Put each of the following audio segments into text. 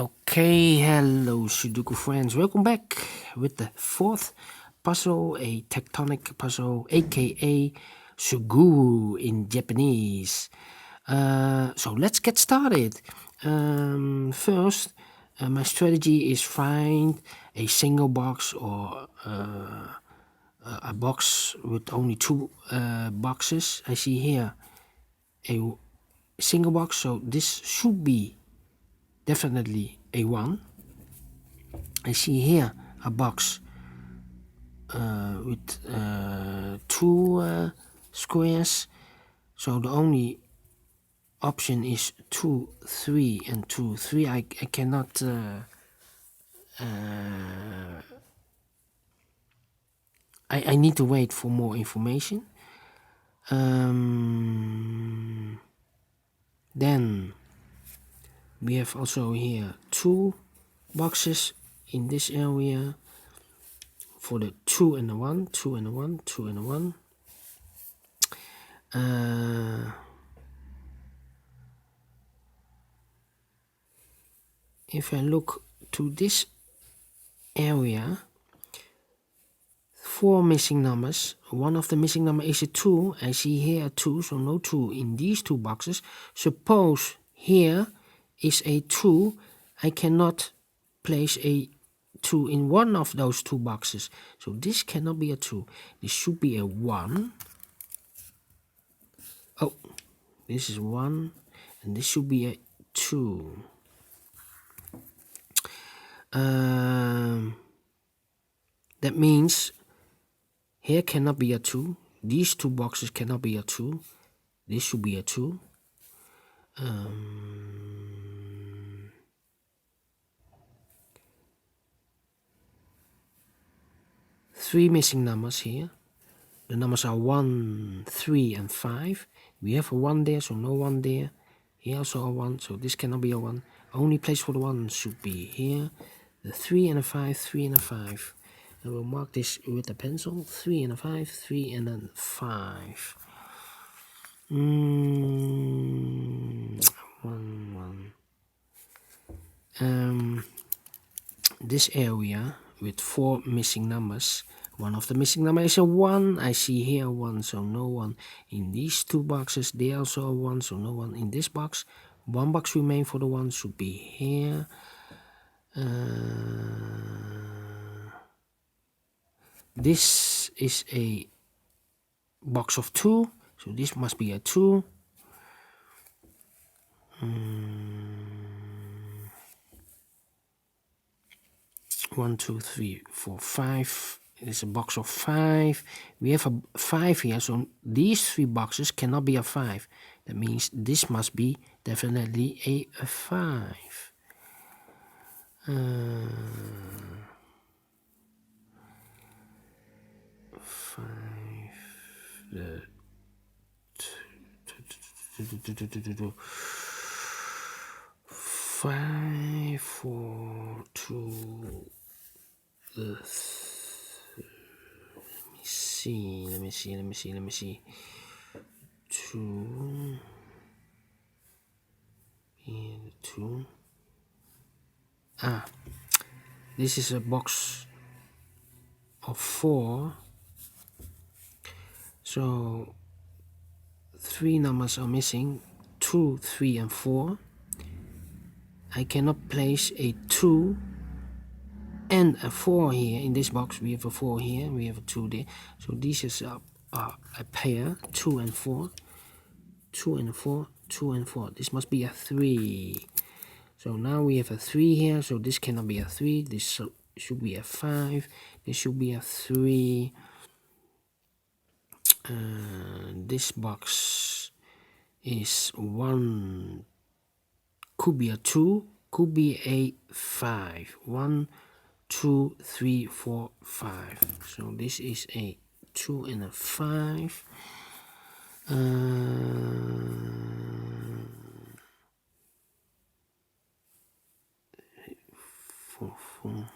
Okay, hello Sudoku friends, welcome back with the fourth puzzle, a tectonic puzzle, aka Suguru in Japanese. So let's get started. First, my strategy is find a single box or a box with only two boxes. I see here a single box, so this should be definitely a 1. I see here a box with two squares, so the only option is 2, 3 and 2, 3. I cannot I need to wait for more information. Then we have also here 2 boxes in this area for the 2 and the 1, 2 and the 1, 2 and the 1. If I look to this area, 4 missing numbers. One of the missing number is a 2. I see here a 2, so no 2 in these 2 boxes. Suppose here is a 2. I cannot place a 2 in one of those 2 boxes. So this cannot be a 2. This should be a 1. Oh, this is 1. And this should be a 2. That means here cannot be a 2. These 2 boxes cannot be a 2. This should be a 2. 3 missing numbers here. The numbers are 1, 3 and 5. We have a 1 there, so no 1 there. Here also a 1, so this cannot be a 1. Only place for the 1 should be here. The 3 and a 5, 3 and a 5. I will mark this with a pencil. 3 and a 5, 3 and a 5. 1. This area with 4 missing numbers. One of the missing numbers is a 1. I see here a 1, so no 1. In these 2 boxes, there also a 1, so no 1. In this box, 1 box remains for the 1 should be here. This is a box of 2, so this must be a 2. 1, 2, 3, 4, 5. It is a box of 5. We have a 5 here, so these 3 boxes cannot be a 5. That means this must be definitely a 5. Five, 4, 2. Let me see. 2 and 2. This is a box of 4. So 3 numbers are missing. 2, 3 and 4. I cannot place a 2 and a 4 here in this box. We have a 4 here, we have a 2 there. So this is a pair, 2 and 4. 2 and 4, 2 and 4. This must be a 3. So now we have a 3 here, so this cannot be a 3. This should be a 5. This should be a 3. This box is 1. Could be a 2, could be a 5. 1, 2, 3, 4, 5. So this is a 2 and a 5. 4, 4.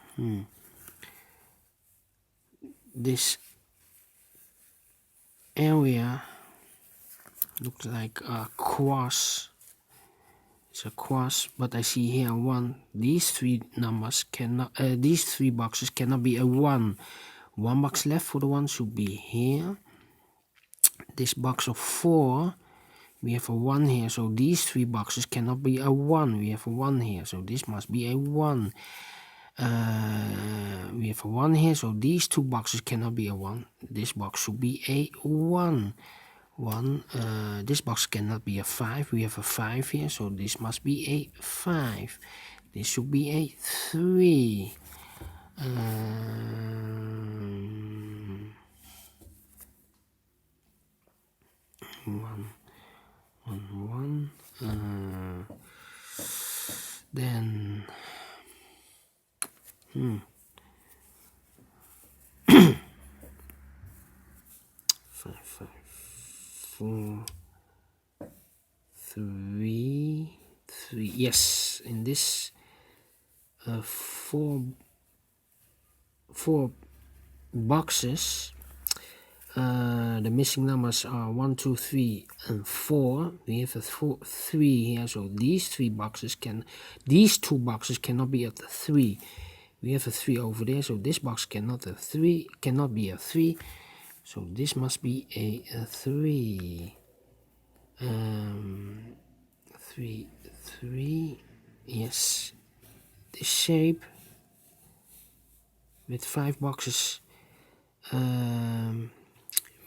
This area looks like a cross. It's a cross, but I see here 1. These three numbers cannot, these three boxes cannot be a 1. 1 box left for the 1 should be here. This box of 4, we have a 1 here, so these three boxes cannot be a 1. We have a 1 here, so this must be a 1. We have a 1 here, so these two boxes cannot be a 1. This box should be a 1. This box cannot be a 5. We have a 5 here, so this must be a 5. This should be a 3. One. Then 5, 5, 4, 3, 3. Yes, in this 4 boxes, the missing numbers are 1, 2, 3, and 4. We have a 3 here, so these 3 boxes these 2 boxes cannot be at the 3. We have a 3 over there, so this box cannot be a 3. So this must be a 3. 3. Yes, this shape with 5 boxes.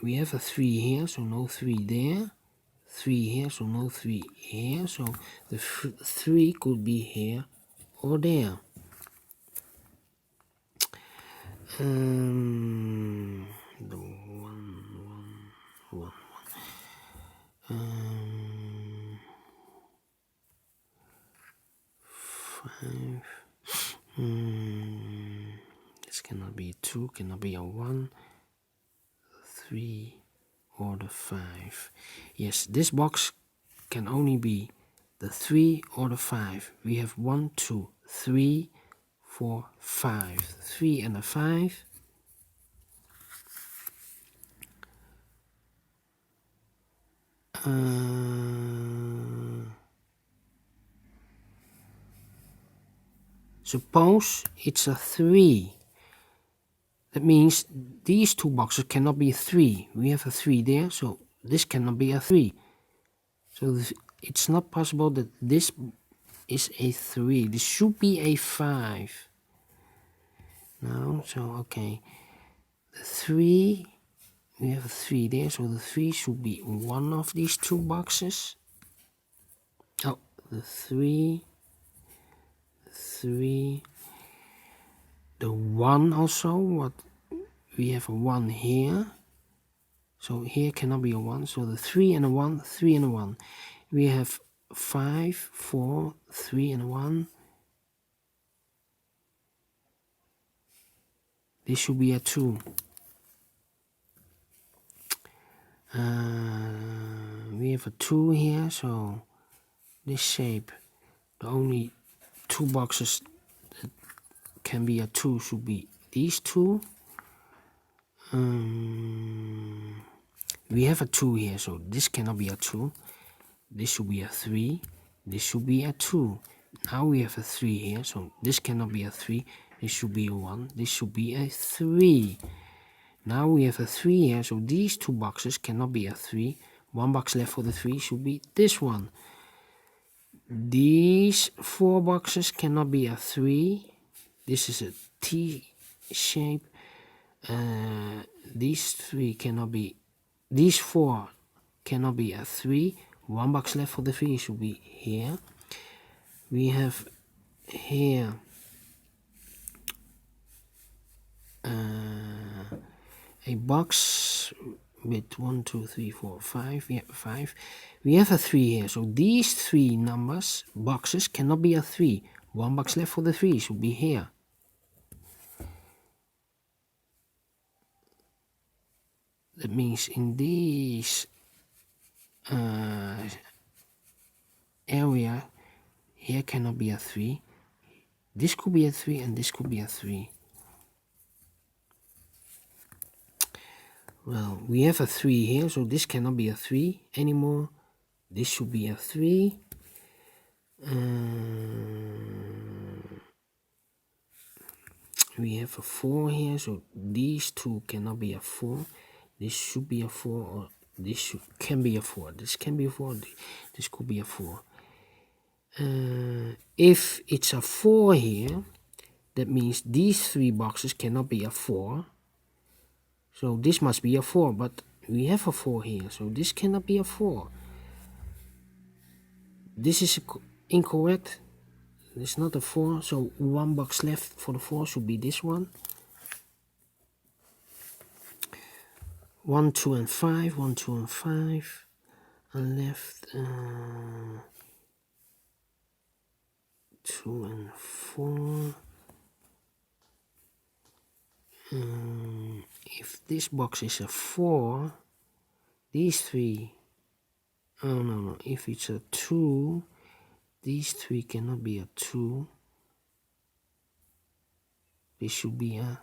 We have a 3 here, so no 3 there. 3 here, so no 3 here. So the 3 could be here or there. The 1, 1. 5. This cannot be a 2, cannot be a 1, 3, or the 5. Yes, this box can only be the 3 or the 5. We have 1, 2, 3, 4, 5. 3 and a 5. Suppose it's a 3. That means these 2 boxes cannot be 3. We have a 3 there, so this cannot be a 3. So it's not possible that this is a 3. This should be a 5. No, so okay. The 3, we have a 3 there, so the 3 should be one of these 2 boxes. Oh, the 3. The 1 also, what we have a 1 here, so here cannot be a 1, so the 3 and a 1, 3 and a 1. We have 5, 4, 3 and a 1. This should be a 2. We have a 2 here, so this shape, the only 2 boxes that can be a 2 should be these 2. We have a 2 here, so this cannot be a 2. This should be a 3. This should be a 2. Now we have a 3 here, so this cannot be a 3. This should be a 1. This should be a 3. Now we have a 3 here, so these 2 boxes cannot be a 3. 1 box left for the 3 should be this one. These 4 boxes cannot be a 3. This is a T shape. These 3 cannot be. These 4 cannot be a 3. 1 box left for the 3 should be here. We have here a box with 1, 2, 3, 4, 5. Yeah, 5. We have a 3 here, so these 3 boxes cannot be a 3. 1 box left for the 3 should be here. That means in this area here cannot be a 3. This could be a 3 and this could be a 3. Well, we have a 3 here, so this cannot be a 3 anymore. This should be a 3. We have a 4 here, so these two cannot be a 4. This should be a 4, or this can be a 4. This can be a 4. This could be a 4. If it's a 4 here, that means these 3 boxes cannot be a 4. So this must be a 4, but we have a 4 here, so this cannot be a 4. This is incorrect. It's not a 4, so 1 box left for the 4 should be this one. 1, 2, and 5. 1, 2, and 5. And left 2 and 4. If this box is a 4, these 3. Oh no, if it's a 2, these 3 cannot be a 2. This should be a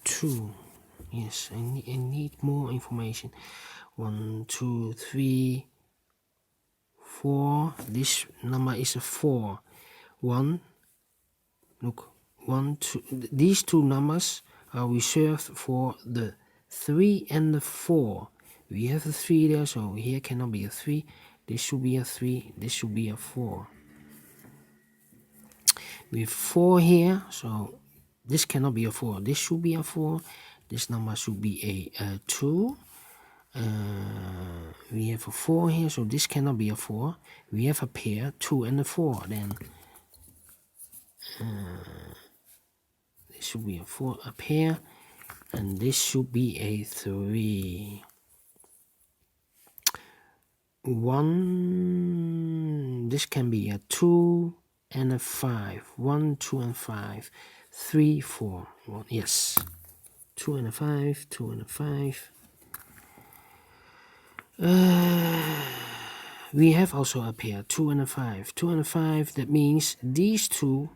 2. Yes, I need more information. 1, 2, 3, 4. This number is a 4. 1. Look, 1, 2. These 2 numbers are reserved for the 3 and the 4. We have a 3 there, so here cannot be a 3. This should be a 3. This should be a 4. We have 4 here, so this cannot be a 4. This should be a 4. This number should be a 2. We have a 4 here, so this cannot be a 4. We have a pair, 2 and a 4. Then this should be a 4, a pair, and this should be a 3. 1. This can be a 2 and a 5. 1, 2, and 5. 3, 4. 1. Yes. 2 and a 5. 2 and a 5. We have also a pair, 2 and a 5. 2 and a 5, that means these 2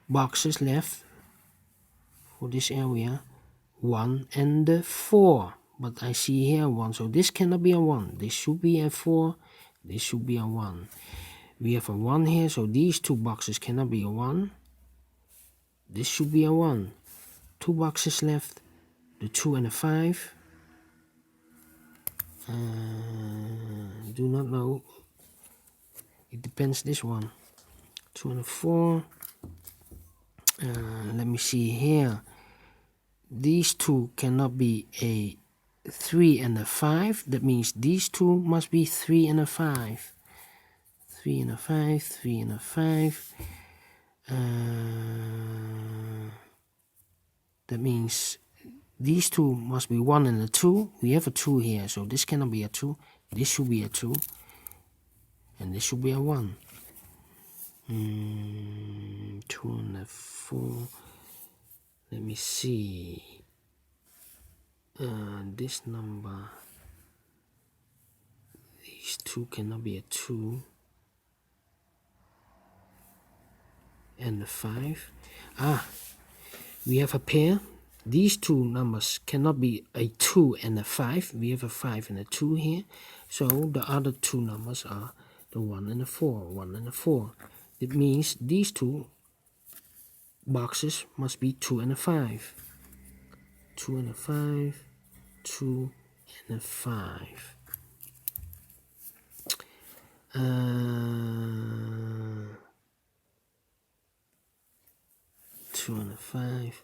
boxes left for this area, 1 and the 4. But I see here 1, so this cannot be a 1. This should be a 4. This should be a 1. We have a 1 here, so these 2 boxes cannot be a 1. This should be a 1. 2 boxes left, the 2 and a 5. Do not know. It depends this one. 2 and a 4. Let me see here. These 2 cannot be a 3 and a 5. That means these 2 must be 3 and a 5. 3 and a 5. 3 and a 5. That means these 2 must be 1 and a 2. We have a 2 here, so this cannot be a 2. This should be a 2. And this should be a 1. 2 and a 4. Let me see. This number. These 2 cannot be a 2. And a 5. We have a pair. These 2 numbers cannot be a 2 and a 5. We have a 5 and a 2 here. So the other 2 numbers are the 1 and a 4. 1 and a 4. It means these 2 boxes must be 2 and a 5. 2 and a 5. 2 and a 5. 2 and a 5.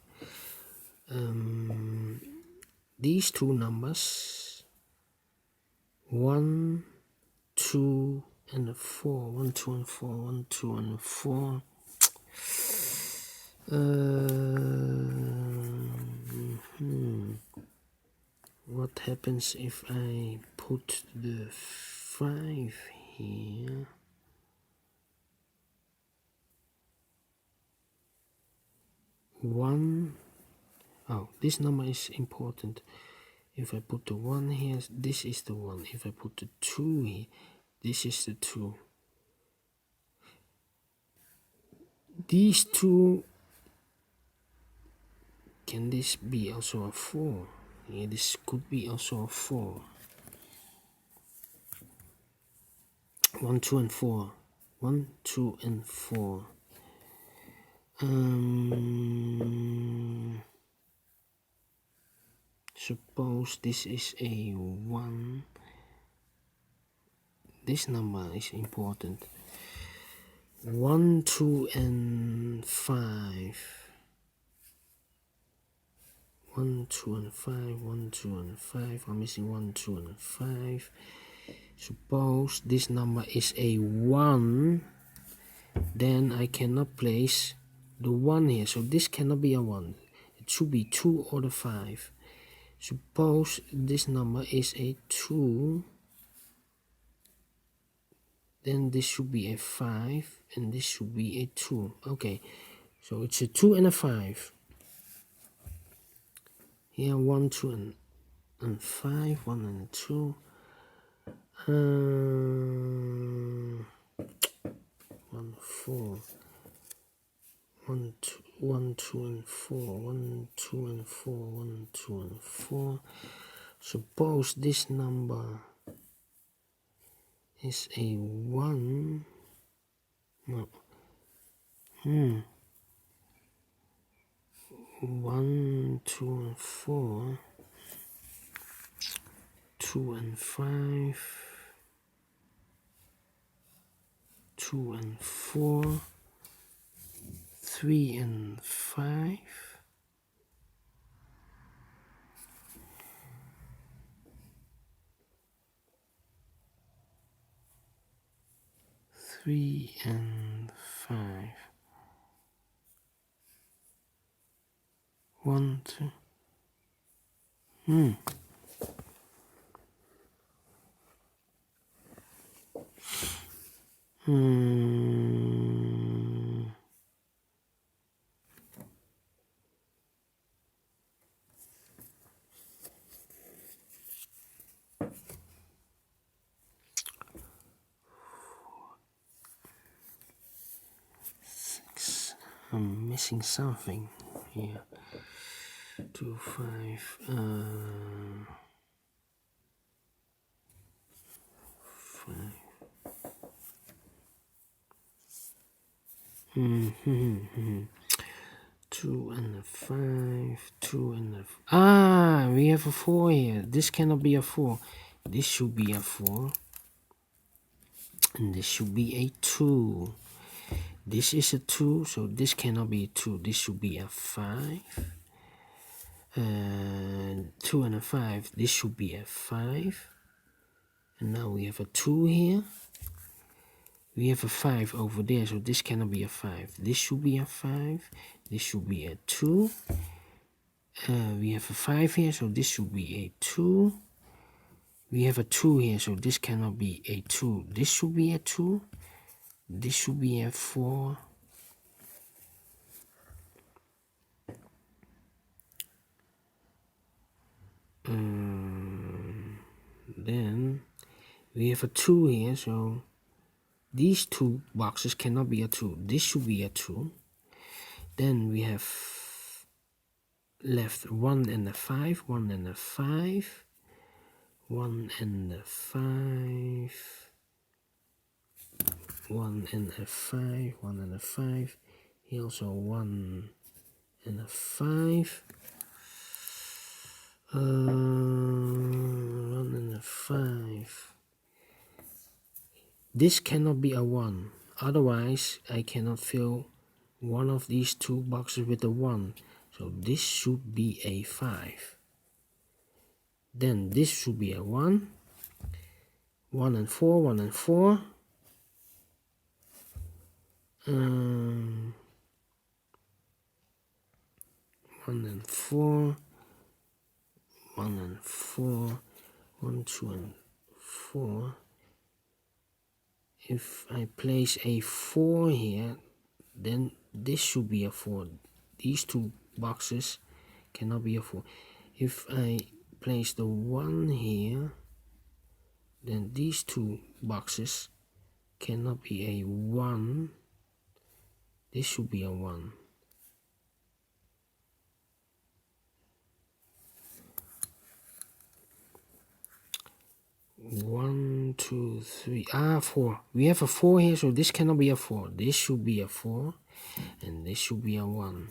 These 2 numbers, 1, 2, and a 4. 1, 2, and 4. 1, 2, and 4. What happens if I put the 5 here? One. Oh, this number is important. If I put the 1 here, this is the 1. If I put the 2 here, this is the 2. These 2, can this be also a 4? Yeah, this could be also a 4. 1, 2, and 4. 1, 2, and 4. Suppose this is a 1. This number is important. 1, 2, and 5. 1, 2, and 5. 1, 2, and 5. I'm missing 1, 2, and 5. Suppose this number is a 1. Then I cannot place the 1 here. So this cannot be a 1. It should be 2 or the 5. Suppose this number is a 2. Then this should be a 5. And this should be a 2. Okay. So it's a 2 and a 5. Here 1, 2, and 5. 1 and a 2. 1, 4. 1, 2, 1, 2, and 4. 1, 2, and 4. 1, 2, and 4. Suppose this number is a 1. No. 1, 2, and 4. 2 and 5. 2 and 4. 3 and 5. 3 and 5. 1, 2. I'm missing something here. 2, 5. 5. 2 and a 5. 2 and a. We have a 4 here. This cannot be a 4. This should be a 4. And this should be a 2. This is a 2, so this cannot be a 2. This should be a 5. 2 and a 5. This should be a 5. And now we have a 2 here. We have a 5 over there, so this cannot be a 5. This should be a 5. This should be a 2. We have a 5 here, so this should be a 2. We have a 2 here, so this cannot be a 2. This should be a 2. This should be a 4. Then we have a 2 here, so these two boxes cannot be a 2. This should be a 2. Then we have left 1 and a 5, 1 and a 5, 1 and a 5, 1 and a 5, 1 and a 5. Here also 1 and a 5. 1 and a 5. This cannot be a 1. Otherwise, I cannot fill one of these two boxes with a 1. So this should be a 5. Then this should be a 1. 1 and 4, 1 and 4. 1 and 4. 1 and 4. 1, 2, and 4. If I place a 4 here, then this should be a 4. These two boxes cannot be a 4. If I place the 1 here, then these two boxes cannot be a 1. This should be a 1. 1, 2, 3. 4. We have a 4 here, so this cannot be a 4. This should be a 4, and this should be a 1.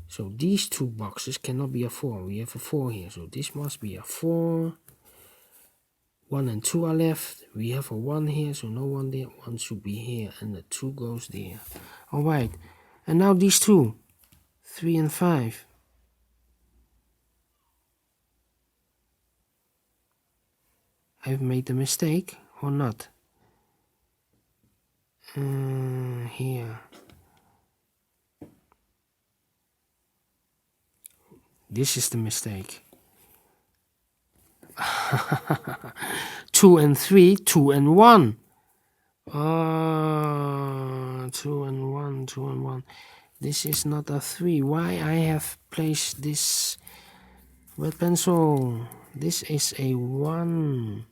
So these two boxes cannot be a 4. We have a 4 here, so this must be a 4. 1 and 2 are left. We have a 1 here, so no 1 there. 1 should be here, and the 2 goes there. Alright, and now these two, 3 and 5. I've made a mistake or not? Here. This is the mistake. 2 and 3, 2 and 1. 2 and 1, 2 and 1. This is not a 3. Why I have placed this red pencil? This is a 1.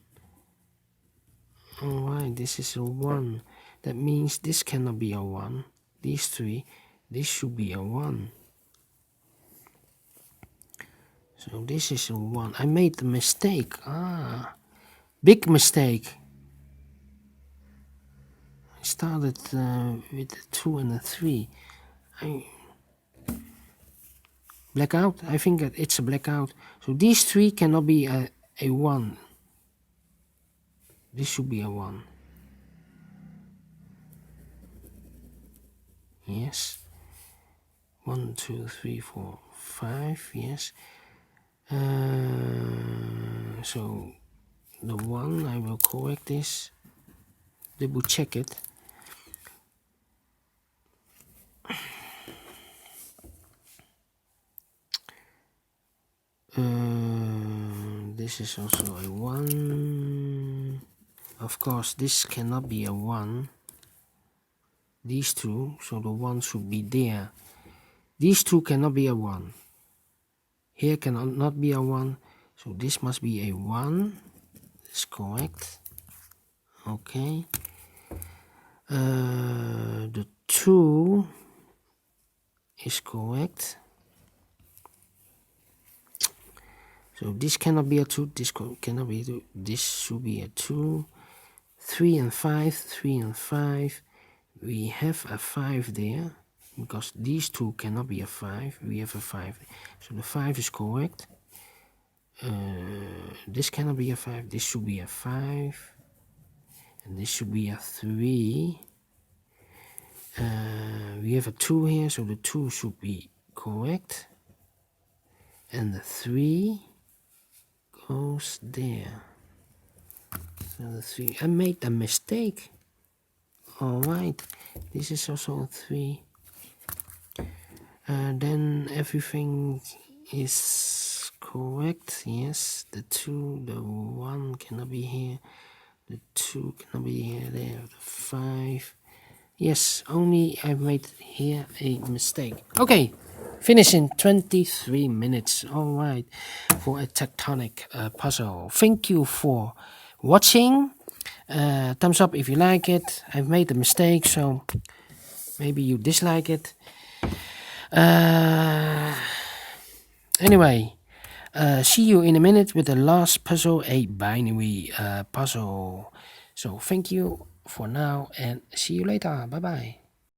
Alright, this is a 1. That means this cannot be a 1. These 3, this should be a 1. So this is a 1. I made a mistake. Big mistake. I started with a 2 and a 3. Blackout? I think that it's a blackout. So these 3 cannot be a 1. This should be a 1. Yes. 1, 2, 3, 4, 5. Yes. So the 1, I will correct this. Double check it. This is also a 1. Of course, this cannot be a 1. These two, so the 1 should be there. These two cannot be a 1. Here cannot be a 1. So this must be a 1. That's correct. Okay. The 2 is correct. So this cannot be a 2. This cannot be a 2. This should be a 2. 3 and 5. 3 and 5. We have a 5 there. Because these two cannot be a 5. We have a 5. So the 5 is correct. This cannot be a 5. This should be a 5. And this should be a 3. We have a 2 here, so the 2 should be correct. And the 3 goes there. So the 3. I made a mistake. Alright. This is also a 3. Then everything is correct. Yes, the 2, the 1 cannot be here. The 2 cannot be here. There, the 5. Yes, only I made here a mistake. Okay, finish in 23 minutes. Alright, for a tectonic puzzle. Thank you for watching. Thumbs up if you like it. I've made a mistake, so maybe you dislike it. Anyway, see you in a minute with the last puzzle, a binary puzzle. So thank you for now and see you later. Bye bye.